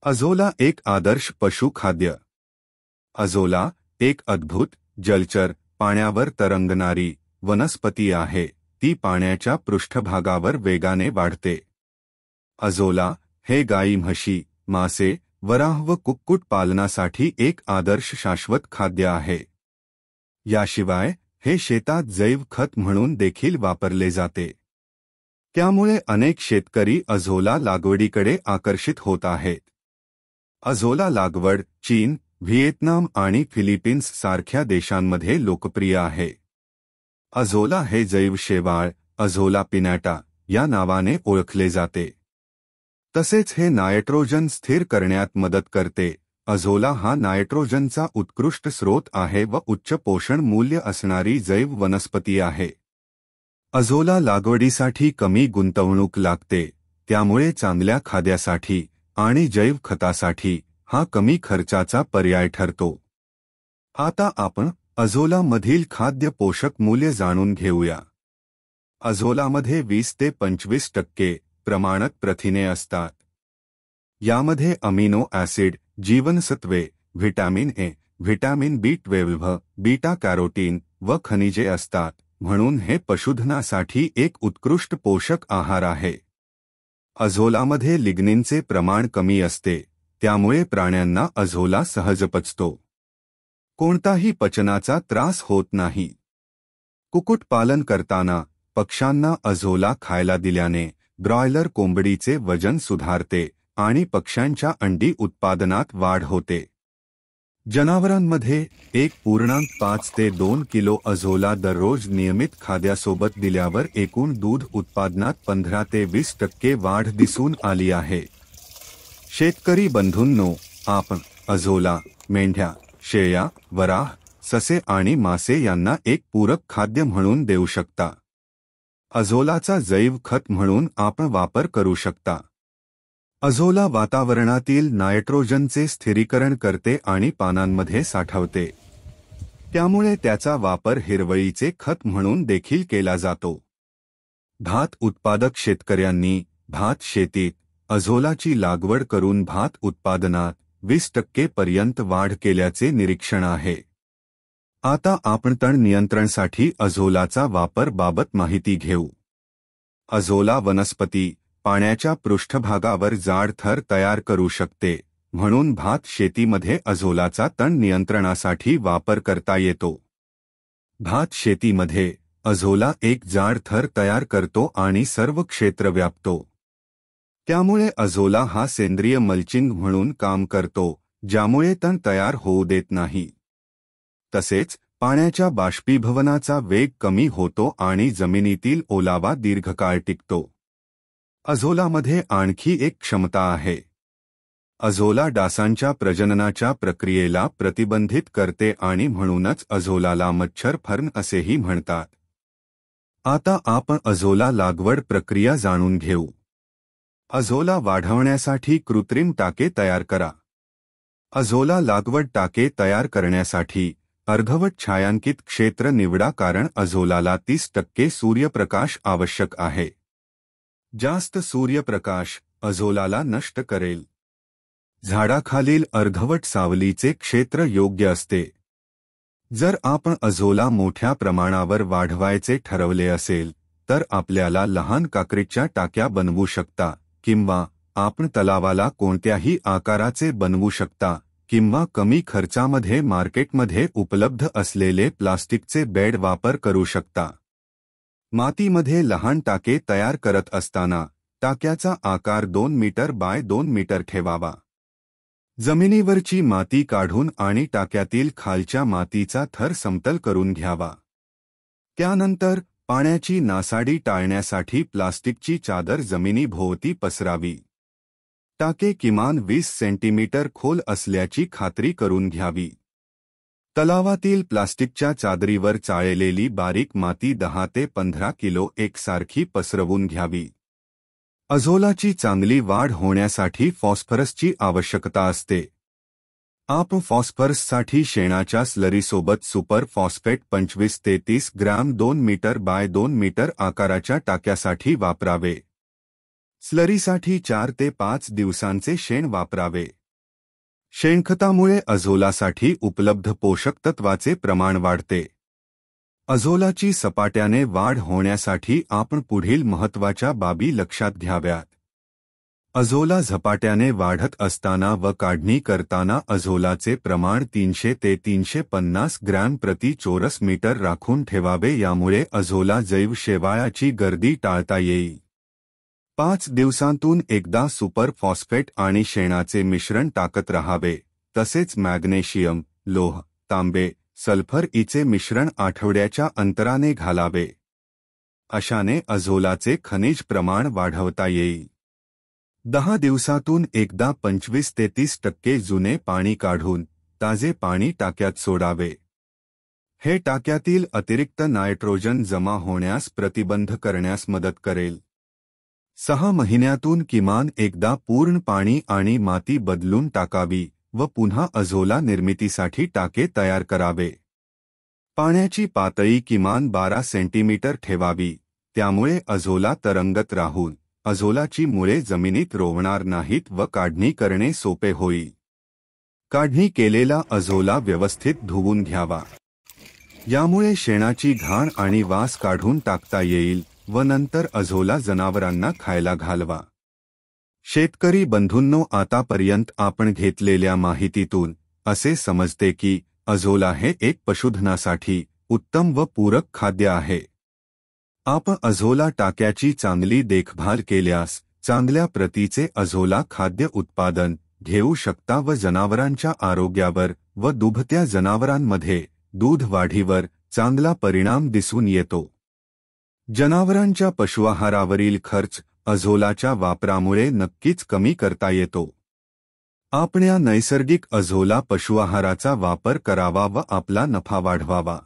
अझोला एक आदर्श पशु खाद्य। अझोला एक अद्भुत जलचर पाण्यावर तरंगणारी वनस्पती आहे। ती पाण्याच्या पृष्ठभागावर वेगाने वाढते। अझोला हे गाई, म्हशी, मासे, वराह व कुक्कुट पालनासाठी एक आदर्श शाश्वत खाद्य आहे। याशिवाय हे शेतात जैव खत म्हणून देखील वापरले जाते। त्यामुळे अनेक शेतकरी अझोला लागवडीकडे आकर्षित होत आहेत। अझोला लागवड चीन, व्हिएतनाम आणि फिलिपिन्स सारख्या देशांमध्ये लोकप्रिय आहे। अझोला हे जैव शेवाळ अझोला पिनॅटा या नावाने ओळखले जाते। तसेच हे नायट्रोजन स्थिर करण्यात मदत करते। अझोला हा नायट्रोजनचा उत्कृष्ट स्रोत आहे व उच्च पोषण मूल्य असणारी जैव वनस्पती आहे। अझोला लागवडीसाठी कमी गुंतवणूक लागते, त्यामुळे चांगल्या खाद्यासाठी आणि जैव खतासाठी हा कमी खर्चाचा पर्याय ठरतो। आता आपण अझोला मधील खाद्य पोषक मूल्य जाणून घेऊया। अझोलामध्ये 20 ते 25% प्रमाणात प्रथिने असतात। यामध्ये अमिनो ॲसिड, जीवनसत्वे, vitamin A, vitamin B12, beta carotene व खनिजे असतात, म्हणून हे पशुधनासाठी एक उत्कृष्ट पोषक आहार आहे। अझोलामध्ये लिग्निनचे प्रमाण कमी असते, त्यामुळे प्राण्यांना अझोला सहज पचतो। कोणताही पचनाचा त्रास होत नाही। कुक्कुटपालन करताना पक्ष्यांना अझोला खायला दिल्याने ब्रॉयलर कोंबडीचे वजन सुधारते आणि पक्ष्यांच्या अंडी उत्पादनात वाढ होते। जनावरांमध्ये 1.5 ते 2 किलो अझोला दररोज नियमित खाद्यासोबत दिल्यावर एकूण दूध उत्पादनात 15 ते 20% वाढ दिसून आली आहे। शेतकरी बंधूंनो, आपण अझोला मेंढ्या, शेळ्या, वराह, ससे आणि मासे यांना एक पूरक खाद्य म्हणून देऊ शकता। अझोलाचा जैव खत म्हणून आपण वापर करू शकता। अझोला वातावरणातील नायट्रोजनचे स्थिरीकरण करते आणि पानांमध्ये साठवते। त्यामुळे त्याचा वापर हिरवळीचे खत म्हणून देखील केला जातो। भात उत्पादक शेतकऱ्यांनी भात शेतीत अझोलाची लागवड करून भात उत्पादनात 20% पर्यंत वाढ केल्याचे निरीक्षण आहे। आता आपण तण नियंत्रणासाठी अझोलाचा वापर बाबत माहिती घेऊ। अझोला वनस्पती पाण्याच्या पृष्ठभागावर जाड थर तयार करू शकते, म्हणून भात शेतीमध्ये अझोलाचा तण नियंत्रणासाठी वापर करता येतो। भात शेतीमध्ये अझोला एक जाड थर तयार करतो आणि सर्व क्षेत्र व्यापतो। त्यामुळे अझोला हा सेंद्रिय मल्चिंग म्हणून काम करतो, ज्यामुळे तण तयार होऊ देत नाही। तसेच पाण्याच्या बाष्पीभवनाचा वेग कमी होतो आणि जमिनीतील ओलावा दीर्घकाळ टिकतो। अझोलामध्ये आणखी एक क्षमता आहे। अझोला डासांच्या प्रजननाच्या प्रक्रियेला प्रतिबंधित करते आणि म्हणूनच अझोलाला मच्छर फर्न असेही म्हणतात। आता आपण अझोला लागवड प्रक्रिया जाणून घेऊ। अझोला वाढवण्यासाठी कृत्रिम टाके तयार करा। अझोला लागवड टाके तयार करण्यासाठी अर्धवट छायांकित क्षेत्र निवडा, कारण अझोलाला 30% सूर्यप्रकाश आवश्यक आहे। जास्त सूर्यप्रकाश अझोलाला नष्ट करेल। झाडाखालील अर्धवट सावलीचे क्षेत्र योग्य असते। जर आपण अझोला मोठ्या प्रमाणावर वाढवायचे ठरवले असेल तर आपल्याला लहान काँक्रीटच्या टाक्या बनवू शकता, किंवा आपण तलावाला कोणत्याही आकाराचे बनवू शकता, किंवा कमी खर्चामध्ये मार्केटमध्ये उपलब्ध असलेले प्लास्टिकचे बेड वापर करू शकता। मातीमध्ये लहान टाके तयार करत असताना टाक्याचा आकार 2 मीटर बाय 2 मीटर ठेवावा। जमिनीवरची माती काढून आणि टाक्यातील खालच्या मातीचा थर समतल करून घ्यावा। त्यानंतर पाण्याची नासाडी टाळण्यासाठी प्लास्टिकची चादर जमिनीभोवती पसरावी। टाके किमान 20 सेंटीमीटर खोल असल्याची खात्री करून घ्यावी। तलावातील प्लास्टिकच्या चादरीवर चाळलेली बारीक माती 10 ते 15 किलो एकसारखी पसरवून घ्यावी। अझोलाची चांगली वाढ होण्यासाठी फॉस्फरसची आवश्यकता असते। आपण फॉस्फरससाठी शेणाच्या स्लरीसोबत सुपर फॉस्फेट 25 ते 30 ग्रॅम 2 मीटर बाय 2 मीटर आकाराच्या टाक्यासाठी वापरावे। स्लरीसाठी 4 ते 5 दिवसांचे शेण वापरावे। शेणखतामुळे अझोलासाठी उपलब्ध पोषक तत्वाचे प्रमाण वाढते. अझोलाची सपाट्याने वाढ होण्यासाठी आपण पुढील महत्त्वाच्या बाबी लक्षात घ्याव्यात. अझोला झपाट्याने वाढत असताना व काढणी करताना अझोलाचे प्रमाण 300 ते 350 ग्रॅम प्रति चौरस मीटर राखून ठेवावे. यामुळे अझोला जैव शेवाळाची गर्दी टाळता येईल. 5 दिवसांतून एकदा सुपर फॉस्फेट आणि शेणाचे मिश्रण टाकत राहावे. तसेच मॅग्नेशियम, लोह, तांबे, सल्फर ईचे मिश्रण आठवड्याच्या अंतराने घालावे. अशाने अझोलाचे खनिज प्रमाण वाढवता येईल. 10 दिवसातून एकदा 25 ते 30% जुने पाणी काढून ताजे पाणी टाक्यात सोडावे. हे टाक्यातील अतिरिक्त नायट्रोजन जमा होण्यास प्रतिबंध करण्यास मदत करेल. 6 महिन्यातून किमान एकदा पूर्ण पाणी आणि माती बदलून टाकावी व पुन्हा अझोला निर्मितीसाठी टाके तयार करावे. पाण्याची पातळी किमान 12 सेंटीमीटर ठेवावी. त्यामुळे अझोला तरंगत राहून अझोलाची मुळे जमिनीत रोवणार नाहीत व काढणी करणे सोपे होईल. काढणी केलेला अझोला व्यवस्थित धुवून घ्यावा. यामुळे शेणाची घाण आणि वास काढून टाकता येईल व नंतर अझोला जनावरांना खायला घालवा. शेतकरी बंधूंनो, आतापर्यंत आपण घेतलेल्या माहितीतून असे समजते की अझोला हे एक पशुधनासाठी उत्तम व पूरक खाद्य आहे. आपण अझोला टाक्याची चांगली देखभाल केल्यास चांगल्या प्रतीचे अझोला खाद्य उत्पादन घेऊ शकता व जनावरांच्या आरोग्यावर व दुभत्या जनावरांमध्ये दूध वाढीवर चांगला परिणाम दिसून येतो. जनावरांच्या पशुआहारावरील खर्च अझोलाच्या वापरामुळे नक्कीच कमी करता येतो. आपण या नैसर्गिक अझोला पशुआहाराचा वापर करावा व आपला नफा वाढवावा.